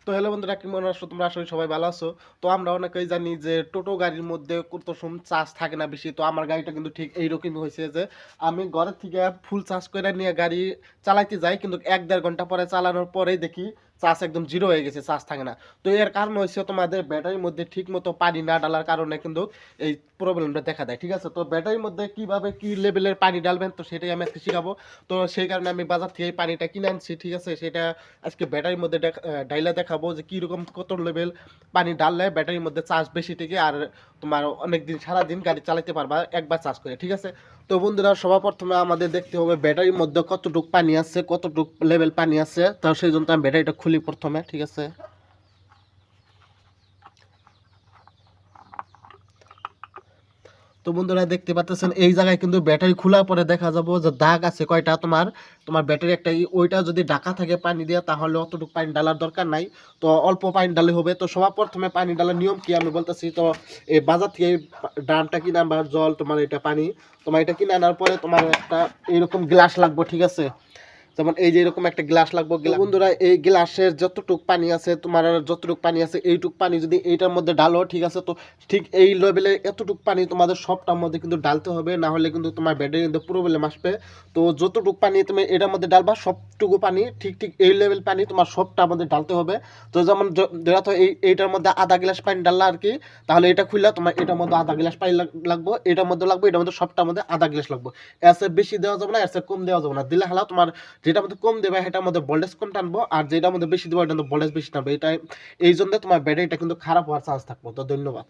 তো হ্যালো বন্ধুরা, কেমন আছো তোমরা? আসলে সবাই ভালো আছো। তো আমরা অনেকেই জানি যে টোটো গাড়ির মধ্যে কত সময় চার্জ থাকে না বেশি। তো আমার গাড়িটা কিন্তু ঠিক এইরকম হয়েছে যে আমি ঘরের থেকে ফুল চার্জ করে নিয়ে গাড়ি চালাইতে যাই, কিন্তু 1-1.5 ঘন্টা পরে চালানোর পরেই দেখি চার্জ একদম জিরো হয়ে গেছে, চার্জ থাকে না। তো এর কারণ হচ্ছে তোমাদের ব্যাটারির মধ্যে ঠিক মতো পানি না ডালার কারণে কিন্তু এই প্রবলেমটা দেখা দেয়। ঠিক আছে, তো ব্যাটারির মধ্যে কিভাবে কি লেভেলের পানি ডালবেন তো সেটাই আমি আজকে শিখাবো। তো সেই কারণে আমি বাজার থেকে এই পানিটা কিনে আনছি। ঠিক আছে, সেটা আজকে ব্যাটারির মধ্যে ডাইলা দেখাবো যে কীরকম কত লেভেল পানি ডাললে ব্যাটারির মধ্যে চার্জ বেশি থেকে আর তোমার অনেক দিন সারাদিন গাড়ি চালাতে পারবা একবার চার্জ করে। ঠিক আছে, তো বন্ধুরা সবার প্রথমে আমাদের দেখতে হবে ব্যাটারির মধ্যে কতটুক পানি আছে, কতটুক লেভেল পানি আছে। তো সেই জন্য আমি ব্যাটারিটা খুলি প্রথমে। ঠিক আছে, তো বন্ধুরা দেখতে পাচ্ছেন এই জায়গায় কিন্তু ব্যাটারি খোলার পরে দেখা যাবো যে দাগ আছে কয়টা। তোমার তোমার ব্যাটারি একটা ওইটা যদি ঢাকা থাকে পানি দিয়ে তাহলে অতটুকু পানি ডালার দরকার নাই, তো অল্প পানি ডালে হবে। তো সবার প্রথমে পানি ডালার নিয়ম কি আমি বলতেছি। তো এই বাজার থেকে ড্রামটা কিনে আনবা, জল তোমার এটা পানি তোমার এটা কিনে আনার পরে তোমার একটা এইরকম গ্লাস লাগবে। ঠিক আছে, যেমন এই যে এরকম একটা গ্লাস লাগবে। বন্ধুরা এই গ্লাসের যতটুক পানি আছে তোমার যতটুক পানি আছে এইটুক পানি যদি এইটার মধ্যে ডালো, ঠিক আছে, তো ঠিক এই লেভেলে এতটুক পানি তোমাদের সবটার মধ্যে কিন্তু ডালতে হবে, না হলে কিন্তু তোমার ব্যাটারি কিন্তু প্রবলেম আসবে। তো যতটুক পানি তুমি এটার মধ্যে ডালবা সবটুকু পানি ঠিক ঠিক এই লেভেল পানি তোমার সবটার মধ্যে ডালতে হবে। তো যেমন ধরা তো এইটার মধ্যে আধা গ্লাস পানি ডাললা আর কি, তাহলে এটা খুললে তোমার এটার মধ্যে আধা গ্লাস পানি লাগবে, এটার মধ্যে লাগবে, এটার মধ্যে সবটার মধ্যে আধা গ্লাস লাগবে। এর চেয়ে বেশি দেওয়া যাবে না, এর চেয়ে কম দেওয়া যাবে না। দিলে হালা তোমার যেটার মধ্যে কম দেবে সেটার মধ্যে ভোল্টেজ কম টানবো, আর যেটার মধ্যে বেশি দেবো এটার মধ্যে ভোল্টেজ বেশি টানবো। এটা এই জন্য তোমার ব্যাটারিটা কিন্তু খারাপ হওয়ার চান্স থাকবো। তো ধন্যবাদ।